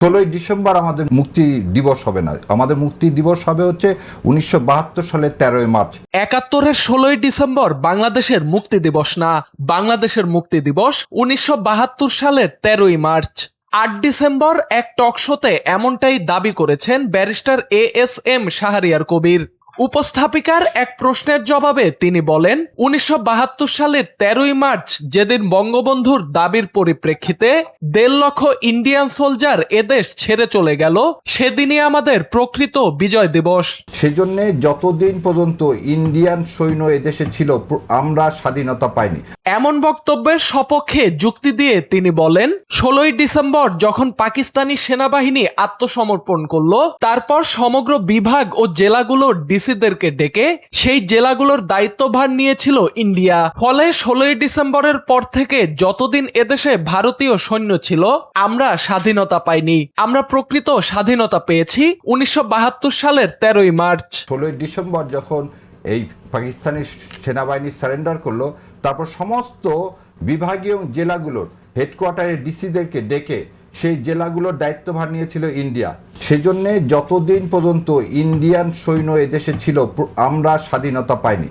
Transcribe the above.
16ই December আমাদের মুক্তি দিবস হবে না, আমাদের মুক্তি দিবস হবে হচ্ছে 1972 সালের 13ই মার্চ। 71-এর 16ই ডিসেম্বর বাংলাদেশের মুক্তি দিবস না, বাংলাদেশের মুক্তি দিবস 1972 সালের 13ই মার্চ। 8 ডিসেম্বর এক টক শোতে এমনটাই দাবি করেছেন ব্যারিস্টার ASM শাহরিয়ার কবির। উপস্থাপিকার এক প্রশ্নের জবাবে তিনি বলেন, 1972 সালের 13ই মার্চ যেদিন বঙ্গবন্ধুর দাবির পরিপ্রেক্ষিতে 1.5 লক্ষ ইন্ডিয়ান সোলজার এদেশ ছেড়ে চলে গেল, সেদিনই আমাদের প্রকৃত বিজয় দিবস। সেজন্য যতদিন পর্যন্ত ইন্ডিয়ান সৈন্য এদেশে ছিল আমরা স্বাধীনতা পাইনি। এমন বক্তব্যের সপক্ষে যুক্তি দিয়ে তিনি বলেন, 16ই ডিসেম্বর যখন পাকিস্তানি সেনাবাহিনী আত্মসমর্পণ করলো, তারপর সমগ্র বিভাগ ও জেলাগুলোর ডিসিদেরকে ডেকে সেই জেলাগুলোর দায়িত্বভার নিয়েছিল ইন্ডিয়া। ফলে 16ই ডিসেম্বরের পর থেকে যতদিন এদেশে ভারতীয় সৈন্য ছিল আমরা স্বাধীনতা পাইনি। আমরা প্রকৃত স্বাধীনতা পেয়েছি 1972 সালের 13ই মার্চ। 16ই ডিসেম্বর যখন এই পাকিস্তানি সেনাবাহিনী সারেন্ডার করলো, তারপর সমস্ত বিভাগীয় জেলাগুলোর হেডকোয়ার্টারের ডিসিদেরকে ডেকে সেই জেলাগুলোর দায়িত্বভার নিয়েছিল ইন্ডিয়া। সেজন্য যতদিন পর্যন্ত ইন্ডিয়ান সৈন্য এদেশে ছিল আমরা স্বাধীনতা পাইনি।